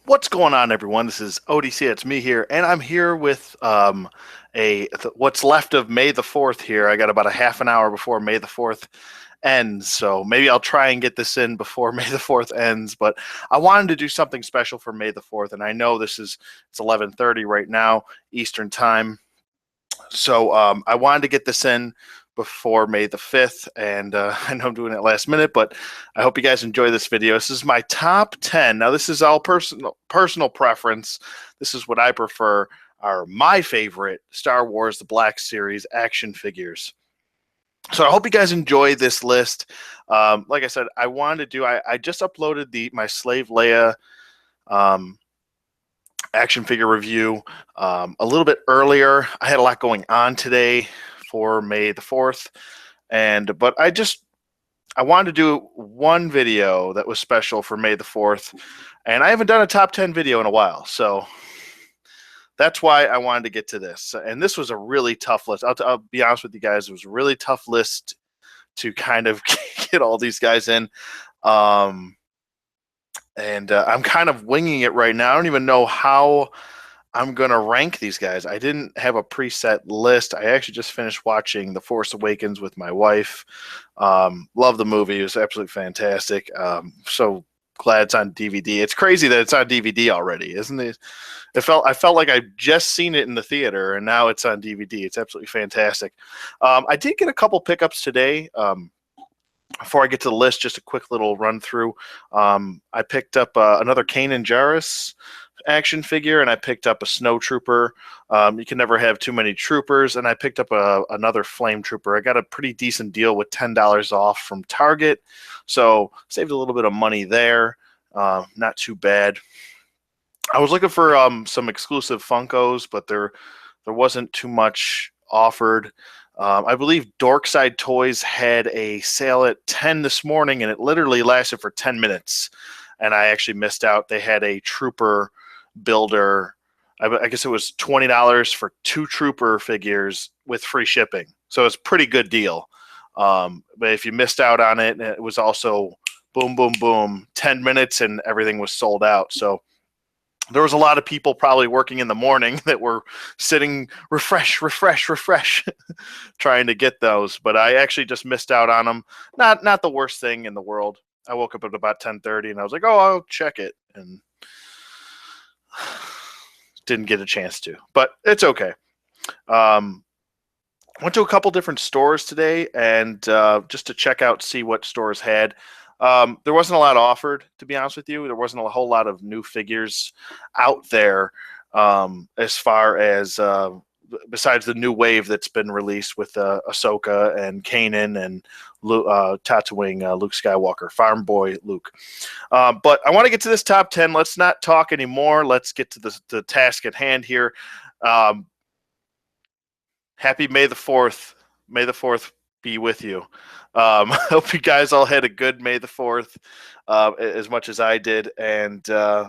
What's going on, everyone? This is ODC. It's me here, and I'm here with what's left of May the 4th here. I got about a half an hour before May the 4th ends, so maybe I'll try and get this in before May the 4th ends. But I wanted to do something special for May the 4th, and I know it's 11:30 right now Eastern time, so I wanted to get this in before May the 5th, and I know I'm doing it last minute, but I hope you guys enjoy this video. This is my top 10. Now, this is all personal preference. This is what I prefer are my favorite Star Wars The Black Series action figures. So I hope you guys enjoy this list. Like I said, I wanted to do, I just uploaded my Slave Leia action figure review a little bit earlier. I had a lot going on today for May the 4th, but I wanted to do one video that was special for May the 4th, and I haven't done a top 10 video in a while, so that's why I wanted to get to this. And this was a really tough list. I'll be honest with you guys, it was a really tough list to kind of get all these guys in. I'm kind of winging it right now. I don't even know how I'm going to rank these guys. I didn't have a preset list. I actually just finished watching The Force Awakens with my wife. Love the movie. It was absolutely fantastic. So glad it's on DVD. It's crazy that it's on DVD already, isn't it? I felt like I just seen it in the theater, and now it's on DVD. It's absolutely fantastic. I did get a couple pickups today. Before I get to the list, just a quick little run through. I picked up another Kanan Jarrus action figure, and I picked up a snow trooper. You can never have too many troopers, and I picked up another flame trooper. I got a pretty decent deal with $10 off from Target, so saved a little bit of money there. Not too bad. I was looking for some exclusive Funkos, but there wasn't too much offered. I believe Dorkside Toys had a sale at 10 this morning, and it literally lasted for 10 minutes, and I actually missed out. They had a trooper builder. I guess it was $20 for 2 trooper figures with free shipping, so it's a pretty good deal. But if you missed out on it, it was also boom, boom, boom, 10 minutes, and everything was sold out. So there was a lot of people probably working in the morning that were sitting refresh, trying to get those. But I actually just missed out on them. Not the worst thing in the world. I woke up at about 10:30 and I was like, oh, I'll check it, and didn't get a chance to. But it's okay. Went to a couple different stores today, and just to check out, see what stores had. There wasn't a lot offered, to be honest with you. There wasn't a whole lot of new figures out there as far as besides the new wave that's been released with Ahsoka and Kanan and Tatooine Luke Skywalker, Farm Boy Luke. But I want to get to this top 10. Let's not talk anymore. Let's get to the task at hand here. Happy May the 4th. May the 4th be with you. I hope you guys all had a good May the 4th, as much as I did. And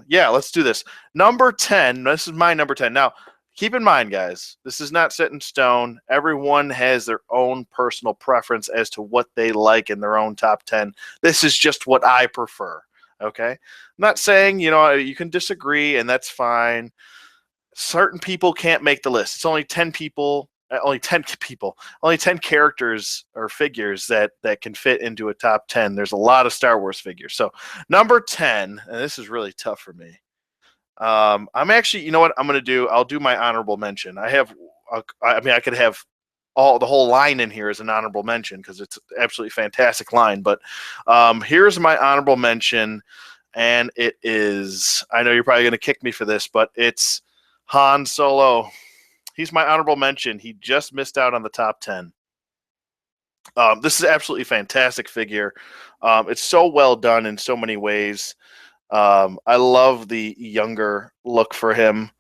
yeah, let's do this. Number 10. This is my number 10. Now, keep in mind, guys, this is not set in stone. Everyone has their own personal preference as to what they like in their own top 10. This is just what I prefer. Okay? I'm not saying, you can disagree, and that's fine. Certain people can't make the list. It's only 10 people. Only 10 characters or figures that can fit into a top 10. There's a lot of Star Wars figures. So number 10, and this is really tough for me. I'm actually, you know what I'm going to do? I'll do my honorable mention. I could have the whole line in here as an honorable mention because it's an absolutely fantastic line. But here's my honorable mention, and it is, I know you're probably going to kick me for this, but it's Han Solo. He's my honorable mention. He just missed out on the top 10. This is absolutely fantastic figure. It's so well done in so many ways. I love the younger look for him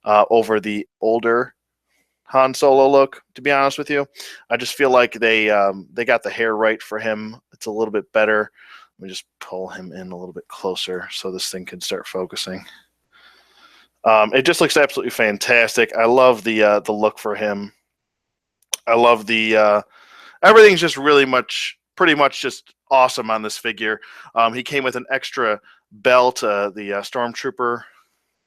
over the older Han Solo look, to be honest with you. I just feel like they got the hair right for him. It's a little bit better. Let me just pull him in a little bit closer so this thing can start focusing. It just looks absolutely fantastic. I love the look for him. I love the everything's just pretty much just awesome on this figure. He came with an extra belt, the Stormtrooper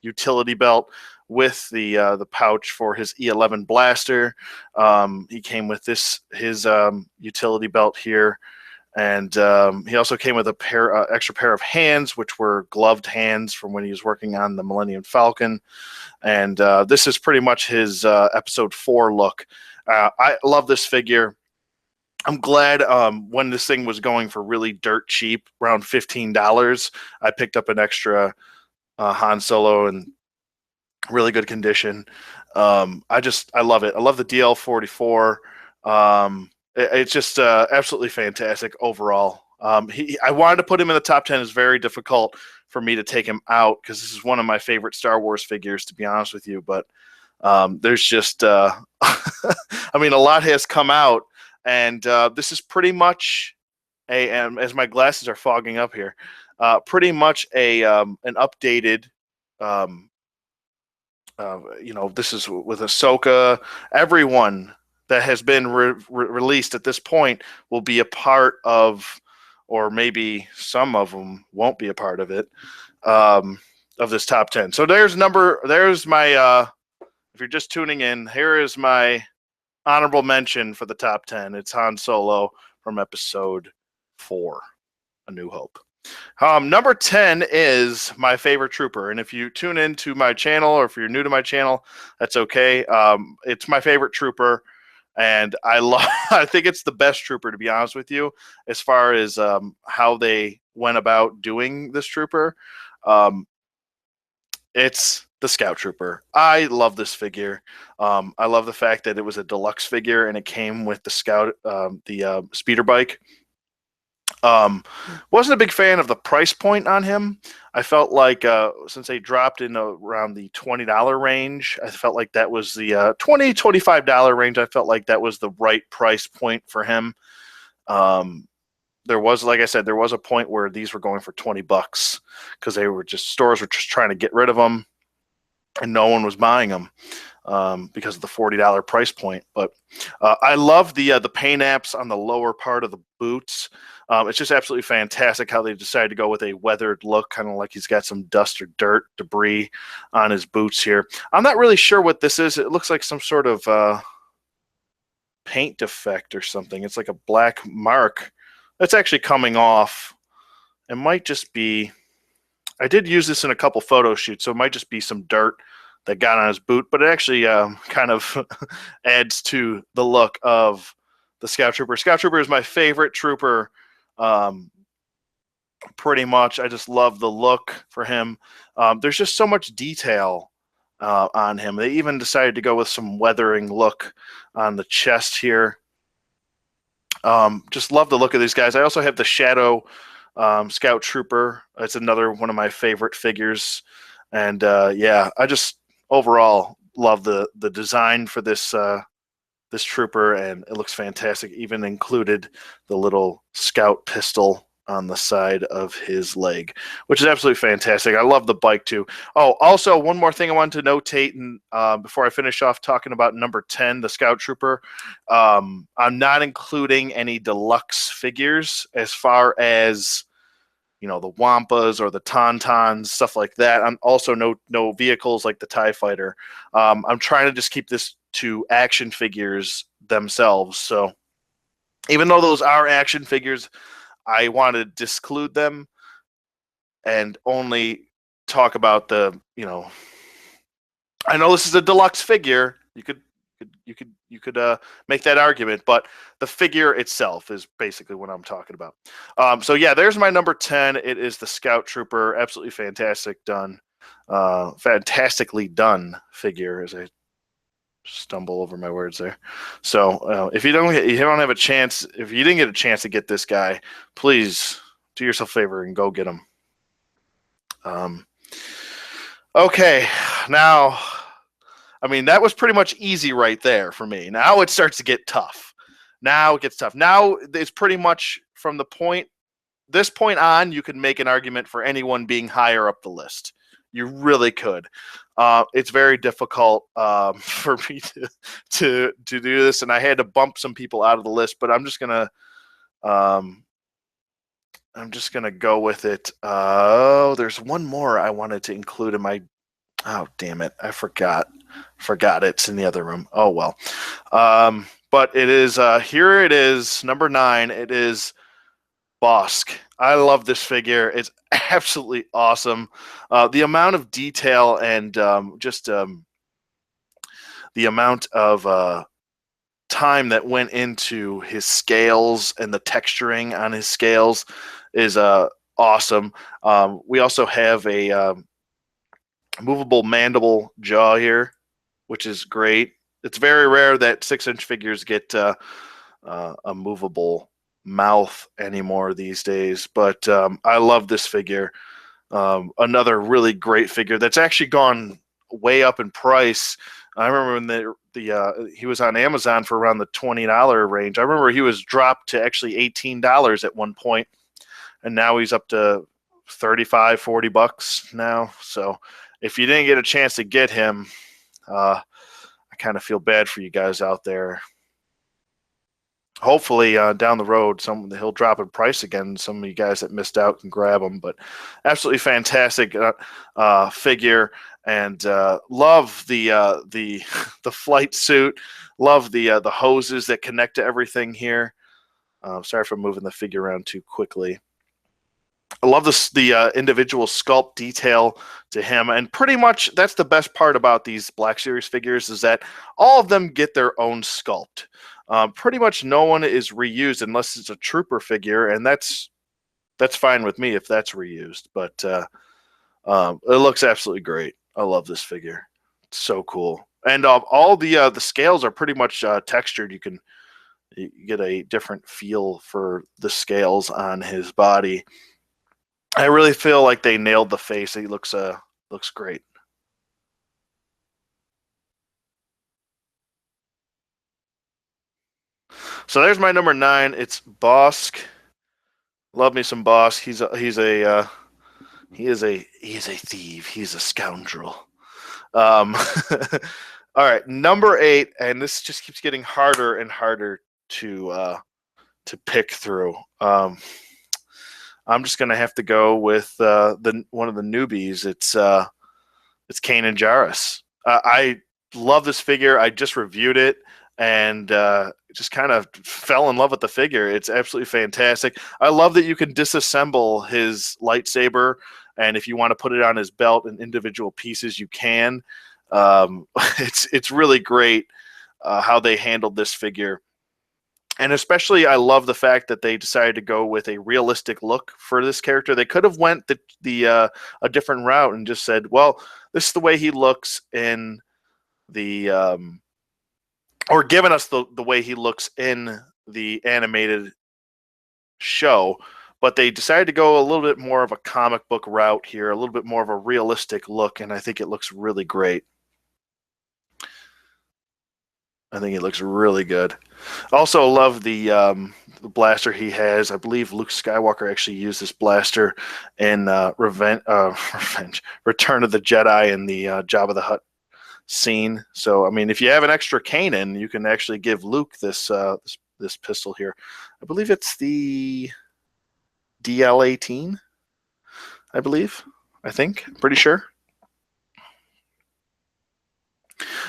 utility belt with the pouch for his E11 blaster. He came with his utility belt here. And he also came with a extra pair of hands, which were gloved hands from when he was working on the Millennium Falcon. And this is pretty much his Episode 4 look. I love this figure. I'm glad when this thing was going for really dirt cheap, around $15, I picked up an extra Han Solo in really good condition. I love it. I love the DL44. It's just absolutely fantastic overall. I wanted to put him in the top 10. It's very difficult for me to take him out because this is one of my favorite Star Wars figures, to be honest with you. But there's just, I mean, a lot has come out, and this is pretty much as my glasses are fogging up here, pretty much an updated. This is with Ahsoka. Everyone that has been released at this point will be a part of, or maybe some of them won't be a part of it, of this top 10. So there's my, if you're just tuning in, here is my honorable mention for the top 10. It's Han Solo from Episode 4, A New Hope. Number 10 is my favorite trooper, and if you tune into my channel, or if you're new to my channel, that's okay. It's my favorite trooper, and I think it's the best trooper, to be honest with you, as far as how they went about doing this trooper. It's the Scout Trooper. I love this figure. I love the fact that it was a deluxe figure and it came with the Scout, the speeder bike. Wasn't a big fan of the price point on him. I felt like since they dropped in around the $20 range, I felt like that was the $25 range. I felt like that was the right price point for him. There was, like I said, there was a point where these were going for $20 because stores were just trying to get rid of them, and no one was buying them because of the $40 price point. But I love the paint apps on the lower part of the boots. It's just absolutely fantastic how they decided to go with a weathered look, kind of like he's got some dust or dirt, debris on his boots here. I'm not really sure what this is. It looks like some sort of paint defect or something. It's like a black mark that's actually coming off. It might just be, I did use this in a couple photo shoots, so it might just be some dirt that got on his boot, but it actually kind of adds to the look of the Scout Trooper. Scout Trooper is my favorite trooper. Pretty much, I just love the look for him. There's just so much detail on him. They even decided to go with some weathering look on the chest here. Just love the look of these guys. I also have the Shadow Scout Trooper. It's another one of my favorite figures. And yeah, I just overall love the design for this this trooper, and it looks fantastic. Even included the little scout pistol on the side of his leg, which is absolutely fantastic. I love the bike too. Oh, also one more thing I wanted to notate, and before I finish off talking about number 10, the Scout Trooper, I'm not including any deluxe figures as far as, you know, the Wampas or the Tauntauns, stuff like that. I'm also no vehicles like the TIE Fighter. I'm trying to just keep this to action figures themselves. So even though those are action figures, I want to disclude them and only talk about the, you know, I know this is a deluxe figure. You could make that argument, but the figure itself is basically what I'm talking about. So yeah, there's my number 10. It is the Scout Trooper. Absolutely fantastic done. Fantastically done figure, as I stumble over my words there. So if you don't have a chance, if you didn't get a chance to get this guy, please do yourself a favor and go get him. Okay, now, I mean, that was pretty much easy right there for me. Now it starts to get tough. Now it gets tough. Now it's pretty much from this point on, you can make an argument for anyone being higher up the list. You really could. It's very difficult for me to do this, and I had to bump some people out of the list. But I'm just gonna go with it. There's one more I wanted to include in my Oh, damn it. I forgot. Forgot it's in the other room. Oh, well. But it is, here it is, number 9. It is Bossk. I love this figure. It's absolutely awesome. The amount of detail and just the amount of time that went into his scales and the texturing on his scales is awesome. We also have a movable mandible jaw here, which is great. It's very rare that 6-inch figures get a movable mouth anymore these days, but I love this figure. Another really great figure that's actually gone way up in price. I remember when he was on Amazon for around the $20 range. I remember he was dropped to actually $18 at one point, and now he's up to 35, $40 now. So if you didn't get a chance to get him, I kind of feel bad for you guys out there. Hopefully down the road he'll drop in price again. Some of you guys that missed out can grab him, but absolutely fantastic figure, and love the the flight suit. Love the hoses that connect to everything here. Sorry for moving the figure around too quickly. I love the individual sculpt detail to him, and pretty much that's the best part about these Black Series figures is that all of them get their own sculpt. Pretty much no one is reused unless it's a trooper figure, and that's fine with me if that's reused. But it looks absolutely great. I love this figure. It's so cool, and all the scales are pretty much textured. You get a different feel for the scales on his body. I really feel like they nailed the face. He looks great. So there's my number 9. It's Bossk. Love me some Bossk. He is a thief. He's a scoundrel. Um, all right, number 8, and this just keeps getting harder and harder to pick through. I'm just gonna have to go with the one of the newbies. It's Kanan Jarrus. I love this figure. I just reviewed it and just kind of fell in love with the figure. It's absolutely fantastic. I love that you can disassemble his lightsaber, and if you want to put it on his belt in individual pieces, you can. It's really great how they handled this figure. And especially, I love the fact that they decided to go with a realistic look for this character. They could have went a different route and just said, "Well, this is the way he looks in the or given us the way he looks in the animated show." But they decided to go a little bit more of a comic book route here, a little bit more of a realistic look, and I think it looks really great. I think it looks really good. Also, love the blaster he has. I believe Luke Skywalker actually used this blaster in Revenge, Return of the Jedi in the Jabba the Hutt scene. So, I mean, if you have an extra Kanan, you can actually give Luke this pistol here. I believe it's the DL-18. I believe. I think. Pretty sure.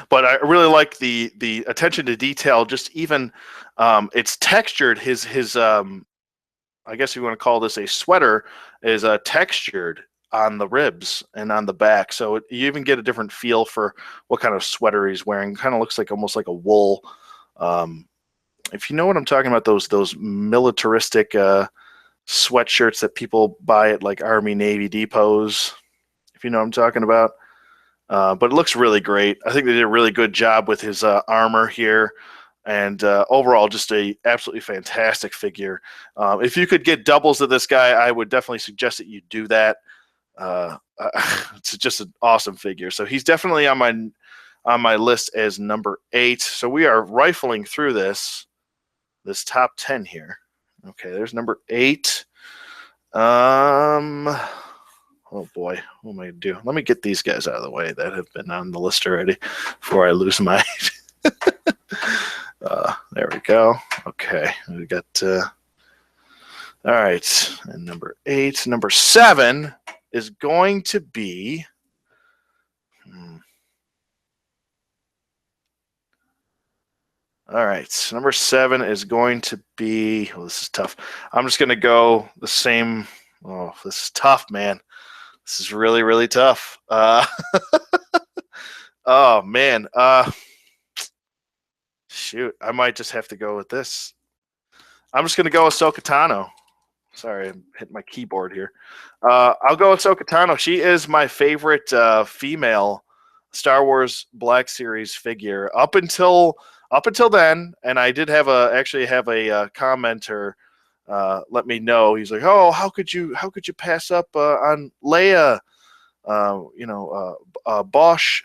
But I really like the attention to detail. Just even it's textured. His I guess you want to call this a sweater is textured on the ribs and on the back, so you even get a different feel for what kind of sweater he's wearing. Kind of looks like almost like a wool. If you know what I'm talking about, those militaristic sweatshirts that people buy at like Army Navy depots. If you know what I'm talking about. But it looks really great. I think they did a really good job with his armor here, and overall, just a absolutely fantastic figure. If you could get doubles of this guy, I would definitely suggest that you do that. It's just an awesome figure. So he's definitely on my list as number 8. So we are rifling through this top 10 here. Okay, there's number 8. Oh boy, what am I gonna do? Let me get these guys out of the way that have been on the list already before I lose my. There we go. Okay, we got. All right, and number 8, number 7 is going to be. All right. So number 7 is going to be. Oh, this is tough. I'm just going to go the same. Oh, this is tough, man. This is really, really tough. Oh man. Shoot. I might just have to go with this. I'm just going to go with Ahsoka Tano. Sorry, I'm hitting my keyboard here. I'll go with Ahsoka Tano. She is my favorite female Star Wars Black Series figure up until then. And I did have actually have a commenter let me know. He's like, "Oh, how could you pass up on Leia? Bosch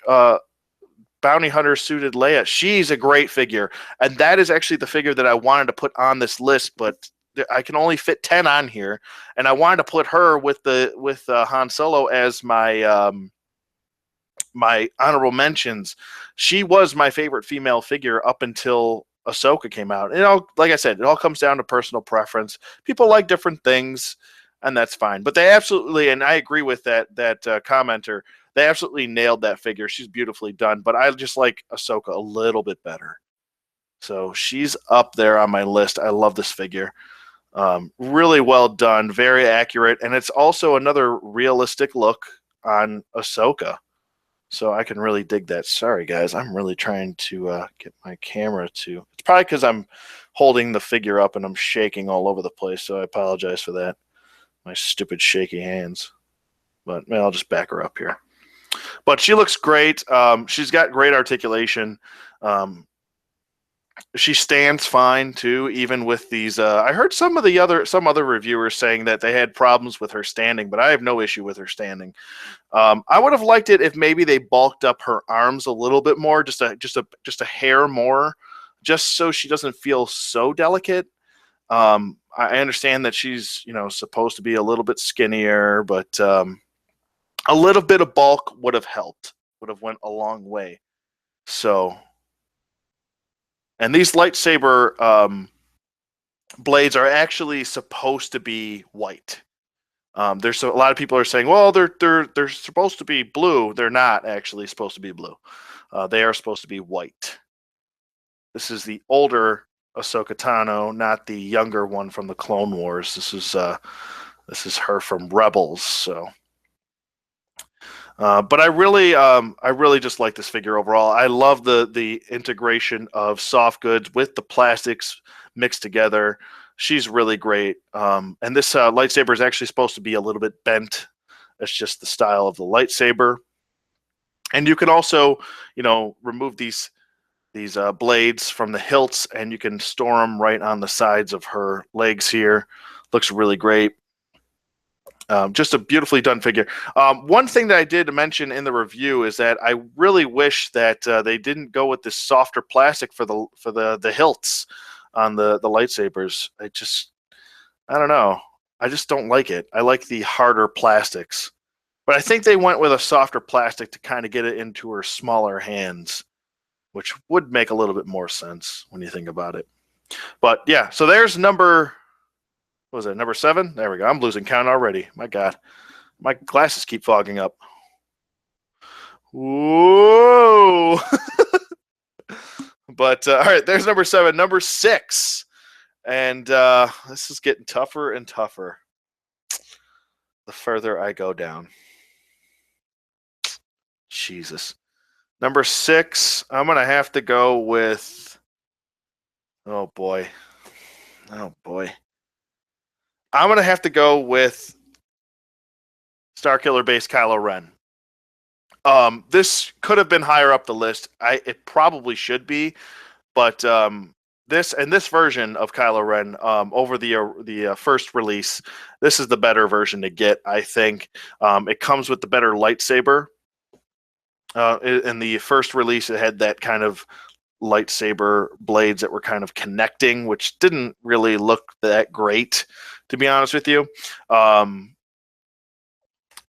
bounty hunter suited Leia. She's a great figure, and that is actually the figure that I wanted to put on this list, but I can only fit 10 on here, and I wanted to put her with Han Solo as my honorable mentions. She was my favorite female figure up until Ahsoka came out. And like I said, it all comes down to personal preference. People like different things, and that's fine. But they absolutely, and I agree with that commenter, they absolutely nailed that figure. She's beautifully done, but I just like Ahsoka a little bit better. So she's up there on my list. I love this figure. Really well done, very accurate, and it's also another realistic look on Ahsoka. So I can really dig that. Sorry, guys. I'm really trying to get my camera to. It's probably because I'm holding the figure up and I'm shaking all over the place. So I apologize for that. My stupid shaky hands. But I'll just back her up here. But she looks great. She's got great articulation. She stands fine too, even with these. I heard some other reviewers saying that they had problems with her standing, but I have no issue with her standing. I would have liked it if maybe they bulked up her arms a little bit more, just a hair more, just so she doesn't feel so delicate. I understand that she's supposed to be a little bit skinnier, but a little bit of bulk would have helped, would have went a long way. So, and these lightsaber blades are actually supposed to be white. There's a lot of people are saying, well, they're supposed to be blue. They're not actually supposed to be blue. They are supposed to be white. This is the older Ahsoka Tano, not the younger one from the Clone Wars. This is her from Rebels. So, but I really just like this figure overall. I love the integration of soft goods with the plastics mixed together. She's really great. And this lightsaber is actually supposed to be a little bit bent. That's just the style of the lightsaber. And you can also, remove these blades from the hilts, and you can store them right on the sides of her legs here. Looks really great. Just a beautifully done figure. One thing that I did mention in the review is that I really wish that they didn't go with this softer plastic for the hilts on the lightsabers. I don't know. I just don't like it. I like the harder plastics. But I think they went with a softer plastic to kind of get it into her smaller hands, which would make a little bit more sense when you think about it. But yeah, so there's number 7? There we go. I'm losing count already. My God. My glasses keep fogging up. Whoa. But all right, there's number 7. Number 6. And this is getting tougher and tougher the further I go down. Jesus. Number 6, I'm going to have to go with. Oh, boy. I'm going to have to go with Starkiller Base Kylo Ren. This could have been higher up the list. It probably should be, but this version of Kylo Ren over the first release, this is the better version to get. I think it comes with the better lightsaber. In the first release, it had that kind of lightsaber blades that were kind of connecting, which didn't really look that great, to be honest with you.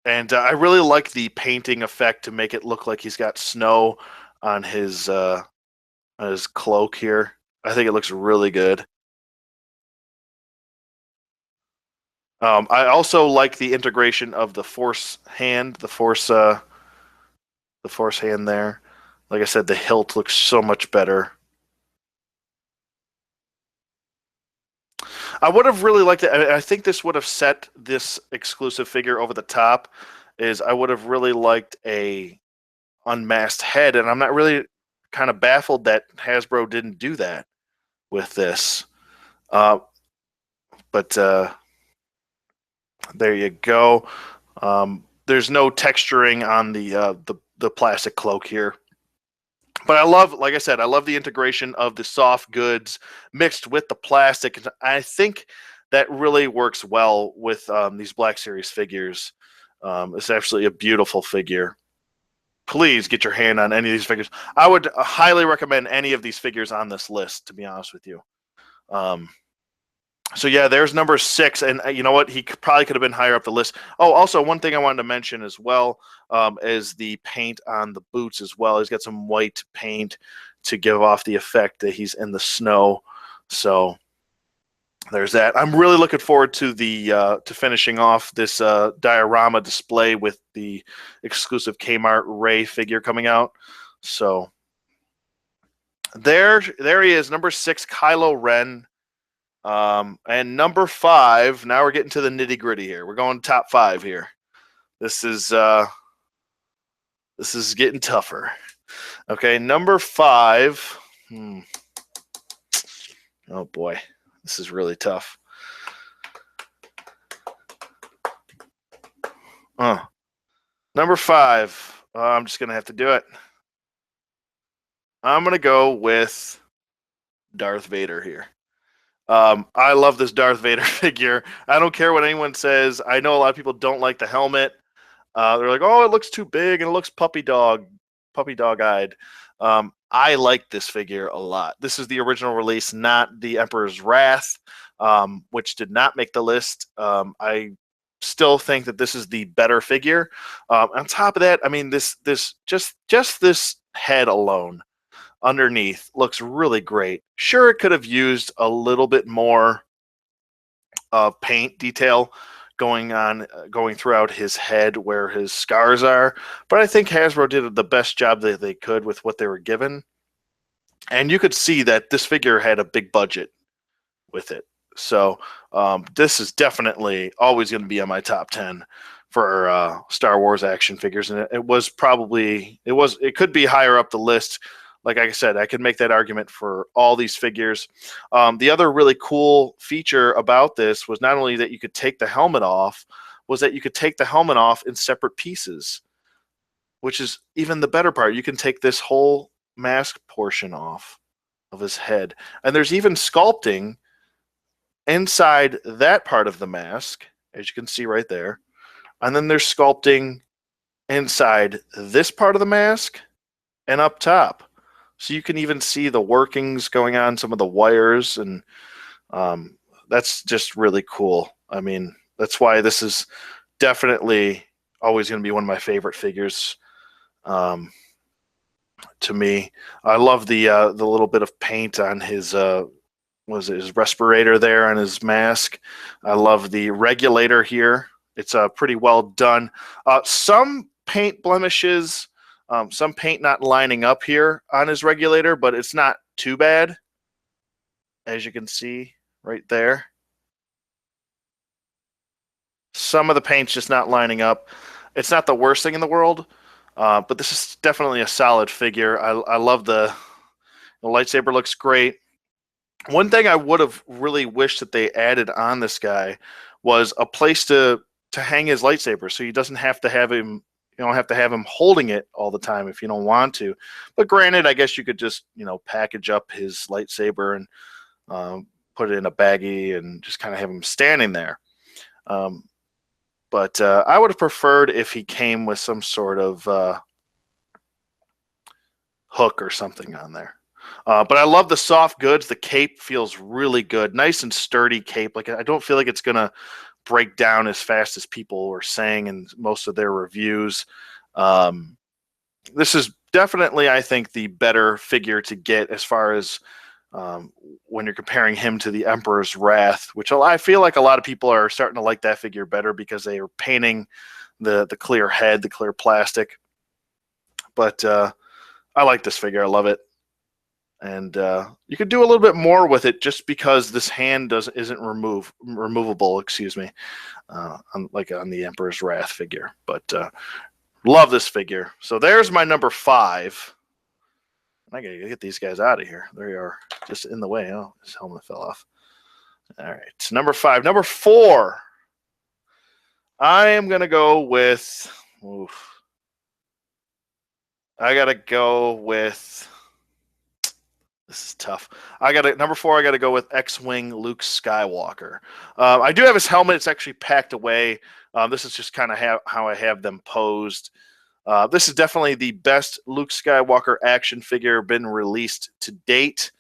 And I really like the painting effect to make it look like he's got snow on his cloak here. I think it looks really good. I also like the integration of the Force hand, the Force hand there. Like I said, the hilt looks so much better. I would have really liked it. I think this would have set this exclusive figure over the top. Is I would have really liked a unmasked head, and I'm not really kind of baffled that Hasbro didn't do that with this. Uh, but there you go. There's no texturing on the plastic cloak here. But I love, like I said, I love the integration of the soft goods mixed with the plastic. I think that really works well with these Black Series figures. It's actually a beautiful figure. Please get your hand on any of these figures. I would highly recommend any of these figures on this list, to be honest with you. So yeah, there's number 6, and you know what? He probably could have been higher up the list. Oh, also one thing I wanted to mention as well is the paint on the boots as well. He's got some white paint to give off the effect that he's in the snow. So there's that. I'm really looking forward to the to finishing off this diorama display with the exclusive Kmart Rey figure coming out. So there he is, number 6, Kylo Ren. And number 5, now we're getting to the nitty gritty here. We're going top 5 here. This is getting tougher. Okay, number 5. Oh boy, this is really tough. Number 5. I'm just gonna have to do it. I'm gonna go with Darth Vader here. I love this Darth Vader figure. I don't care what anyone says. I know a lot of people don't like the helmet. They're like, oh, it looks too big and it looks puppy dog-eyed. I like this figure a lot. This is the original release, not the Emperor's Wrath, which did not make the list. I still think that this is the better figure. On top of that, I mean, this just this head alone underneath looks really great. Sure, it could have used a little bit more paint detail going throughout his head where his scars are, but I think Hasbro did the best job that they could with what they were given. And you could see that this figure had a big budget with it. So this is definitely always going to be on my top 10 for Star Wars action figures, and it could be higher up the list. Like I said, I could make that argument for all these figures. The other really cool feature about this was not only that you could take the helmet off, was that you could take the helmet off in separate pieces, which is even the better part. You can take this whole mask portion off of his head. And there's even sculpting inside that part of the mask, as you can see right there. And then there's sculpting inside this part of the mask and up top. So you can even see the workings going on, some of the wires, and that's just really cool. I mean, that's why this is definitely always going to be one of my favorite figures. To me, I love the little bit of paint on his his respirator there on his mask. I love the regulator here. It's pretty well done. Some paint blemishes. Some paint not lining up here on his regulator, but it's not too bad, as you can see right there. Some of the paint's just not lining up. It's not the worst thing in the world, but this is definitely a solid figure. I love the lightsaber, looks great. One thing I would have really wished that they added on this guy was a place to hang his lightsaber, so he doesn't have to have him. You don't have to have him holding it all the time if you don't want to. But granted, I guess you could just, package up his lightsaber and put it in a baggie and just kind of have him standing there. But I would have preferred if he came with some sort of hook or something on there. But I love the soft goods. The cape feels really good. Nice and sturdy cape. Like, I don't feel like it's going to break down as fast as people were saying in most of their reviews. This is definitely, I think, the better figure to get as far as when you're comparing him to the Emperor's Wrath, which I feel like a lot of people are starting to like that figure better because they are painting the clear head, the clear plastic. But I like this figure. I love it. And you could do a little bit more with it just because this hand isn't removable. Excuse me, like on the Emperor's Wrath figure. But love this figure. So there's my number 5. I gotta get these guys out of here. They are just in the way. Oh, his helmet fell off. All right, number 5. Number 4. I am gonna go with. Oof. I gotta go with. This is tough. Number 4. I gotta go with X-wing Luke Skywalker. I do have his helmet. It's actually packed away. This is just kind of how I have them posed. This is definitely the best Luke Skywalker action figure been released to date.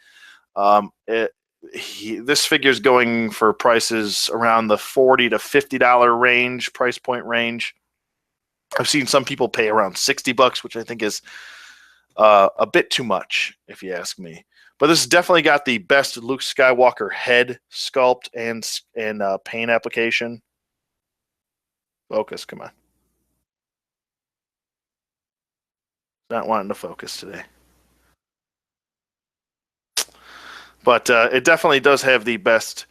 This figure is going for prices around the $40 to $50 range, price point range. I've seen some people pay around $60, which I think is a bit too much, if you ask me. But this has definitely got the best Luke Skywalker head sculpt and paint application. Focus, come on. Not wanting to focus today. But it definitely does have the best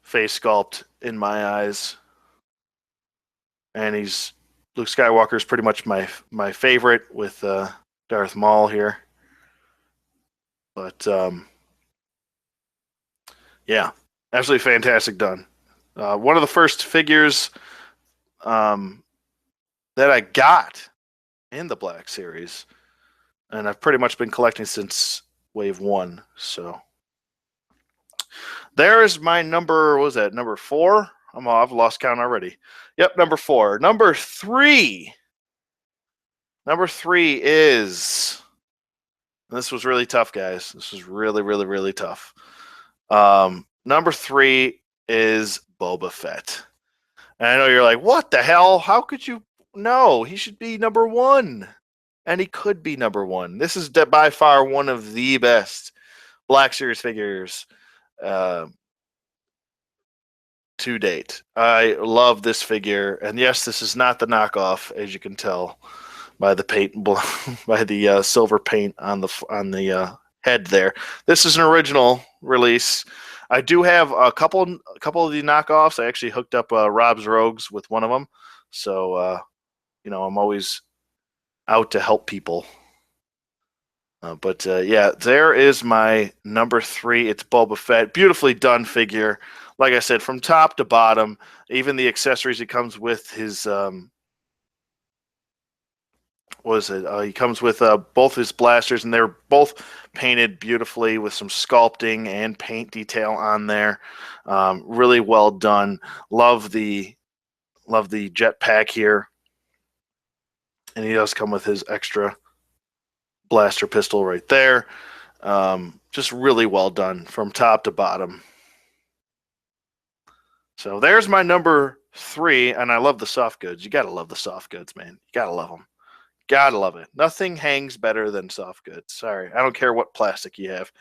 face sculpt in my eyes. And Luke Skywalker is pretty much my favorite with Darth Maul here. But yeah, absolutely fantastic done. One of the first figures that I got in the Black Series, and I've pretty much been collecting since Wave 1. So there is my number. What was that? Number 4? I've lost count already. Yep, number 4. Number 3. Number 3 is. This was really tough, guys. This was really, really, really tough. Number 3 is Boba Fett. And I know you're like, what the hell? How could you? No, he should be number 1. And he could be number 1. This is by far one of the best Black Series figures to date. I love this figure. And yes, this is not the knockoff, as you can tell by the paint, by the silver paint on the head there. This is an original release. I do have a couple of the knockoffs. I actually hooked up Rob's Rogues with one of them, so I'm always out to help people. But yeah, there is my number 3. It's Boba Fett. Beautifully done figure. Like I said, from top to bottom, even the accessories he comes with, his he comes with both his blasters, and they're both painted beautifully with some sculpting and paint detail on there. Really well done. Love the jetpack here, and he does come with his extra blaster pistol right there. Just really well done from top to bottom. So there's my number 3, and I love the soft goods. You gotta love the soft goods, man. You gotta love them. Gotta love it. Nothing hangs better than soft goods. Sorry, I don't care what plastic you have.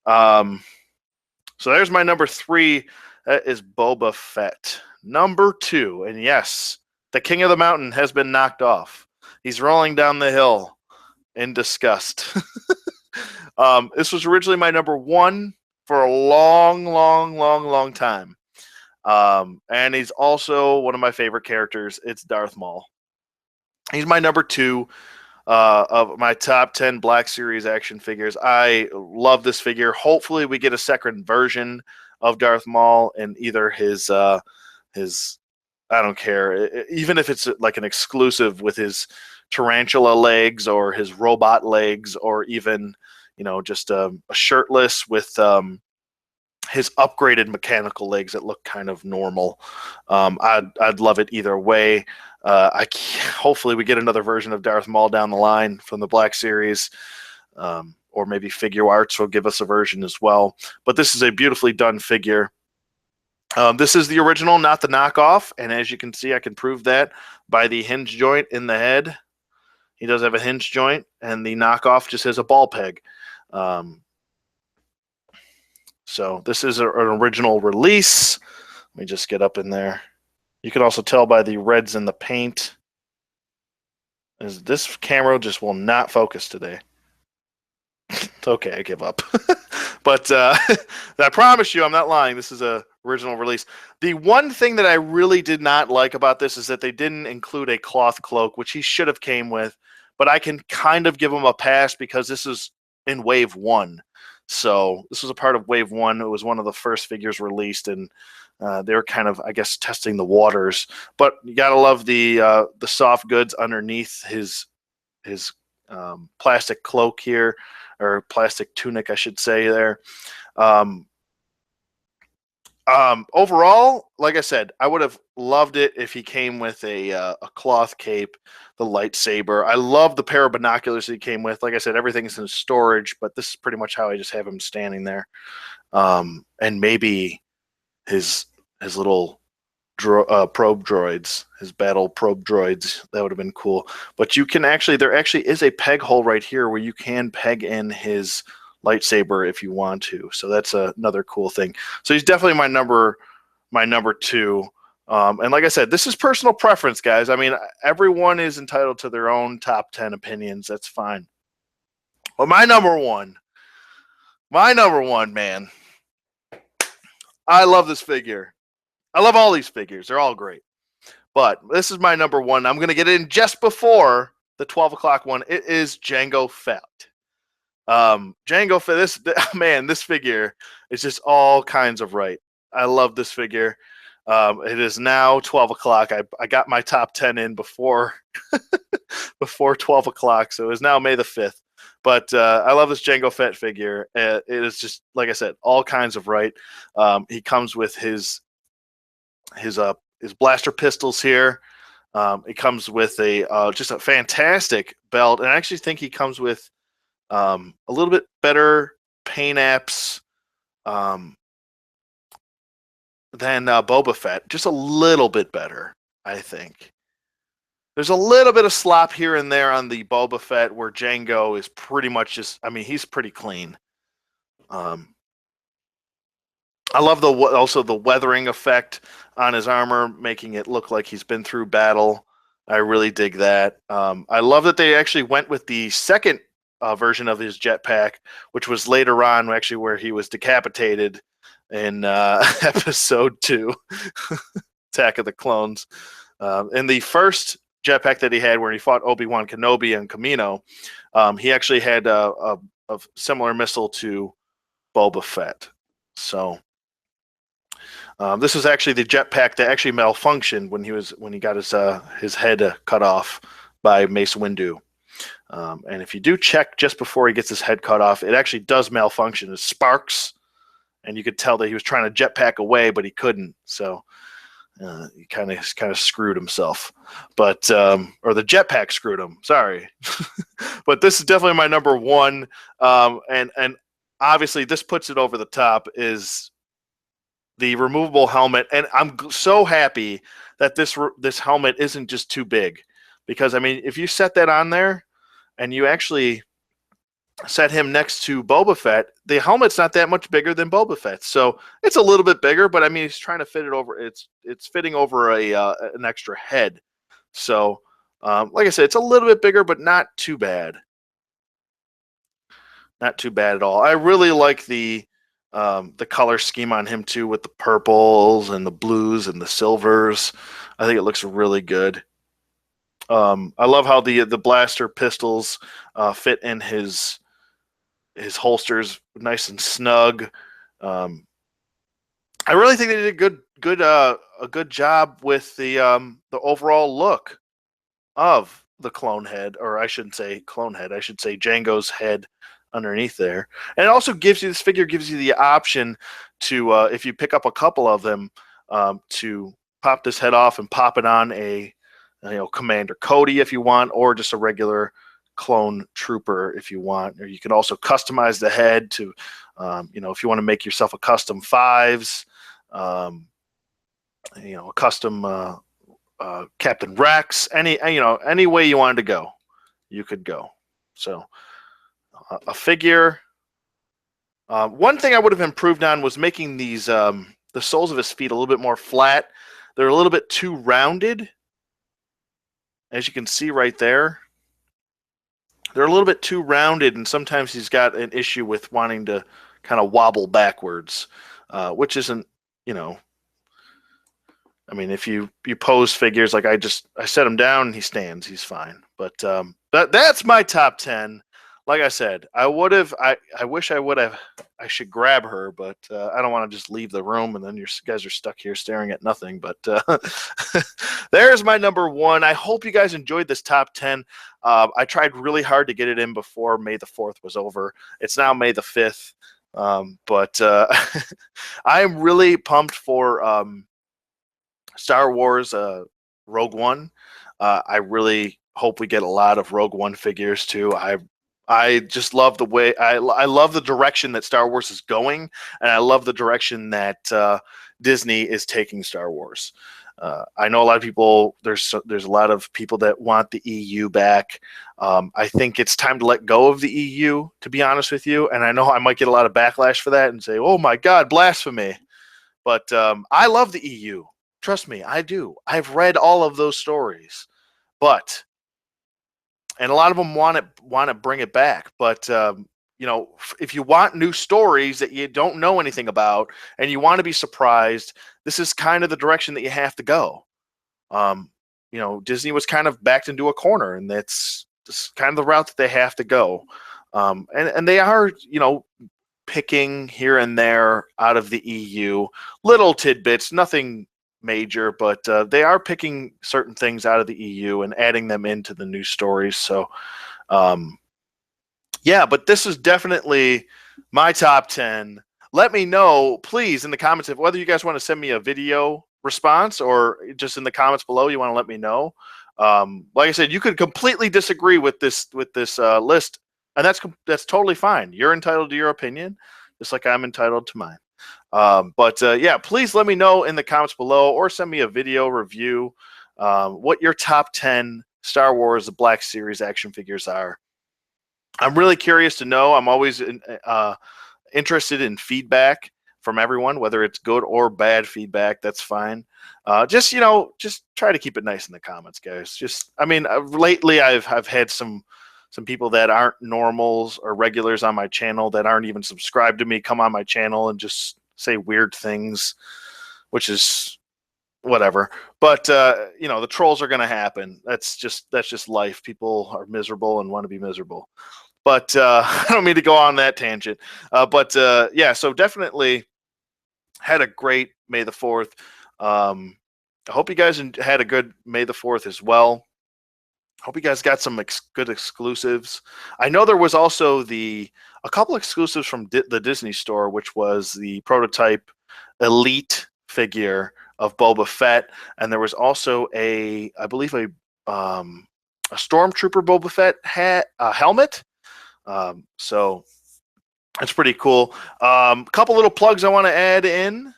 So there's my number 3. That is Boba Fett. Number 2, and yes, the King of the Mountain has been knocked off. He's rolling down the hill in disgust. This was originally my number 1 for a long, long, long, long time. And he's also one of my favorite characters. It's Darth Maul. He's my number 2 of my top 10 Black Series action figures. I love this figure. Hopefully we get a second version of Darth Maul and either his I don't care, even if it's like an exclusive with his tarantula legs or his robot legs, or even just a shirtless with his upgraded mechanical legs that look kind of normal. I'd love it either way. Hopefully we get another version of Darth Maul down the line from the Black Series, or maybe Figure Arts will give us a version as well. But this is a beautifully done figure. This is the original, not the knockoff, and as you can see, I can prove that by the hinge joint in the head. He does have a hinge joint, and the knockoff just has a ball peg. So this is an original release. Let me just get up in there. You can also tell by the reds in the paint. This camera just will not focus today. It's okay, I give up. But I promise you, I'm not lying. This is a original release. The one thing that I really did not like about this is that they didn't include a cloth cloak, which he should have came with. But I can kind of give him a pass because this is in Wave 1. So this was a part of Wave 1. It was one of the first figures released, and they were kind of, I guess, testing the waters. But you gotta love the soft goods underneath his plastic cloak here, or plastic tunic, I should say there. Overall, like I said, I would have loved it if he came with a cloth cape, the lightsaber. I love the pair of binoculars that he came with. Like I said, everything's in storage, but this is pretty much how I just have him standing there. And maybe his little probe droids, his battle probe droids, that would have been cool. But you can actually, there actually is a peg hole right here where you can peg in his lightsaber if you want to. So that's another cool thing. So he's definitely my number 2. And like I said, this is personal preference, guys. I mean, everyone is entitled to their own top 10 opinions. That's fine. But my number one, man, I love this figure. I love all these figures. They're all great. But this is my number 1. I'm going to get in just before the 12 o'clock one. It is Jango Fett. Jango Fett, this figure is just all kinds of right. I love this figure. It is now 12 o'clock. I got my top 10 in before before 12 o'clock, so it is now May the 5th. But I love this Jango Fett figure. It is just, like I said, all kinds of right. He comes with his blaster pistols here. It comes with just a fantastic belt, and I actually think he comes with a little bit better paint apps than Boba Fett. Just a little bit better, I think. There's a little bit of slop here and there on the Boba Fett, where Jango is pretty much just, I mean, he's pretty clean. I love also the weathering effect on his armor, making it look like he's been through battle. I really dig that. I love that they actually went with the second version of his jetpack, which was later on, actually, where he was decapitated in episode 2, Attack of the Clones. In the first jetpack that he had, where he fought Obi-Wan Kenobi and Kamino, he actually had a similar missile to Boba Fett. So this was actually the jetpack that actually malfunctioned when he got his head cut off by Mace Windu. And if you do check just before he gets his head cut off, it actually does malfunction. It sparks, and you could tell that he was trying to jetpack away, but he couldn't. So he kind of screwed himself. But or the jetpack screwed him. Sorry. But this is definitely my number 1. And obviously this puts it over the top, is the removable helmet. And I'm so happy that this helmet isn't just too big, because I mean, if you set that on there and you actually set him next to Boba Fett, the helmet's not that much bigger than Boba Fett. So it's a little bit bigger, but I mean, he's trying to fit it over. It's fitting over an extra head. So like I said, it's a little bit bigger, but not too bad. Not too bad at all. I really like the color scheme on him too, with the purples and the blues and the silvers. I think it looks really good. I love how the blaster pistols fit in his holsters nice and snug. I really think they did a good job with the overall look of the clone head, or I shouldn't say clone head, I should say Jango's head underneath there. And it also this figure gives you the option to, if you pick up a couple of them, to pop this head off and pop it on a Commander Cody if you want, or just a regular clone trooper if you want. Or you can also customize the head to, if you want to make yourself a custom 5s, a custom Captain Rex, any way you wanted to go, you could go. So a figure. One thing I would have improved on was making these the soles of his feet a little bit more flat. They're a little bit too rounded, as you can see right there. they're a little bit too rounded, and sometimes he's got an issue with wanting to kind of wobble backwards, which isn't, you know, I mean, if you pose figures like I set him down and he stands, he's fine. But that's my top 10. Like I said, I wish I would have. I should grab her, but I don't want to just leave the room and then you guys are stuck here staring at nothing. But there's my number one. I hope you guys enjoyed this top 10. I tried really hard to get it in before May the 4th was over. It's now May the 5th. But I am really pumped for Star Wars Rogue One. I really hope we get a lot of Rogue One figures too. I just love the way I love the direction that Star Wars is going, and I love the direction that Disney is taking Star Wars. I know a lot of people. There's a lot of people that want the EU back. I think it's time to let go of the EU, to be honest with you. And I know I might get a lot of backlash for that and say, "Oh my God, blasphemy!" But I love the EU. Trust me, I do. I've read all of those stories, and a lot of them want to bring it back. But if you want new stories that you don't know anything about and you want to be surprised, this is kind of the direction that you have to go. Disney was kind of backed into a corner, and that's kind of the route that they have to go. And they are, picking here and there out of the EU, little tidbits, nothing major, but they are picking certain things out of the EU and adding them into the new stories. So, but this is definitely my top 10. Let me know, please, in the comments, if whether you guys want to send me a video response or just in the comments below, you want to let me know. Like I said, you could completely disagree with this list, and that's totally fine. You're entitled to your opinion, just like I'm entitled to mine. Please let me know in the comments below or send me a video review what your top 10 Star Wars The Black Series action figures are. I'm really curious to know. I'm always interested in feedback from everyone, whether it's good or bad feedback. That's fine. Just try to keep it nice in the comments, guys. Lately I've had some people that aren't normals or regulars on my channel that aren't even subscribed to me come on my channel and just say weird things, which is whatever. But the trolls are going to happen. That's just life. People are miserable and want to be miserable. But I don't mean to go on that tangent. So definitely had a great May the 4th. I hope you guys had a good May the 4th as well. Hope you guys got some good exclusives. I know there was also a couple exclusives from the Disney Store, which was the prototype Elite figure of Boba Fett, and there was also I believe a Stormtrooper Boba Fett helmet. So that's pretty cool. A couple little plugs I want to add in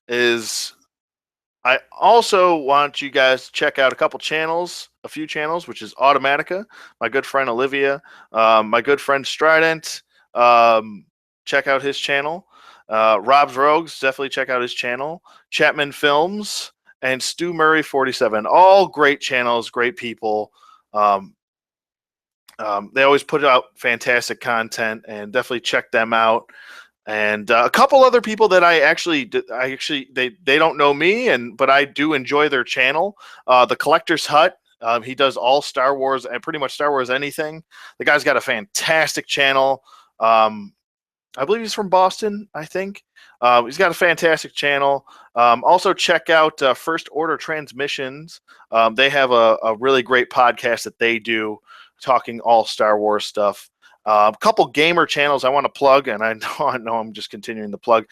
is I also want you guys to check out a few channels, which is Automatica, my good friend Olivia, my good friend Strident. Check out his channel. Rob's Rogues, definitely check out his channel. Chapman Films and Stu Murray 47, all great channels, great people. They always put out fantastic content, and definitely check them out. And a couple other people that they don't know me, but I do enjoy their channel. The Collector's Hut, he does all Star Wars and pretty much Star Wars anything. The guy's got a fantastic channel. I believe he's from Boston, I think. He's got a fantastic channel. Also check out First Order Transmissions. They have a really great podcast that they do talking all Star Wars stuff. A couple gamer channels I want to plug, and I know I'm just continuing the plug.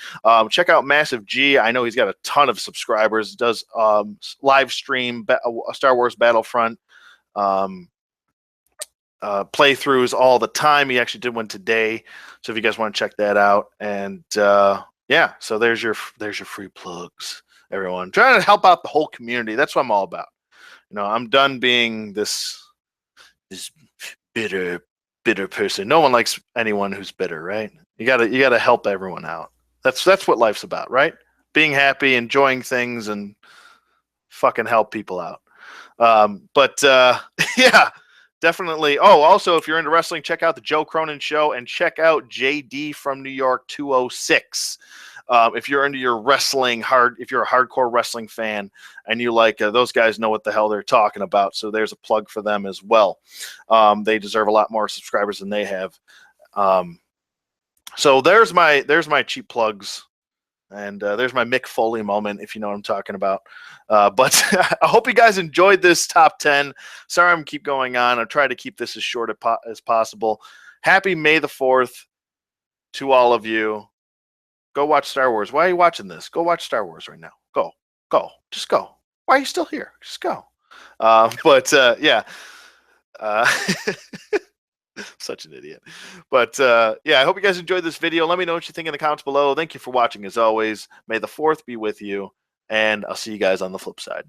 Check out Massive G. I know he's got a ton of subscribers. Does live stream Star Wars Battlefront playthroughs all the time. He actually did one today, so if you guys want to check that out. And so there's your free plugs, everyone. Trying to help out the whole community. That's what I'm all about. I'm done being this bitter person. No one likes anyone who's bitter, right? You gotta help everyone out. That's what life's about, right? Being happy, enjoying things, and fucking help people out. Definitely. Oh, also, if you're into wrestling, check out the Joe Cronin Show and check out JD from New York 206. If you're into your wrestling if you're a hardcore wrestling fan and you like those guys know what the hell they're talking about. So there's a plug for them as well. They deserve a lot more subscribers than they have. So there's my cheap plugs. And there's my Mick Foley moment, if you know what I'm talking about. But I hope you guys enjoyed this top 10. Sorry I'm keep going on. I'll try to keep this as short as possible. Happy May the 4th to all of you. Go watch Star Wars. Why are you watching this? Go watch Star Wars right now. Go. Go. Just go. Why are you still here? Just go. Yeah. Such an idiot. But yeah, I hope you guys enjoyed this video. Let me know what you think in the comments below. Thank you for watching as always. May the 4th be with you, and I'll see you guys on the flip side.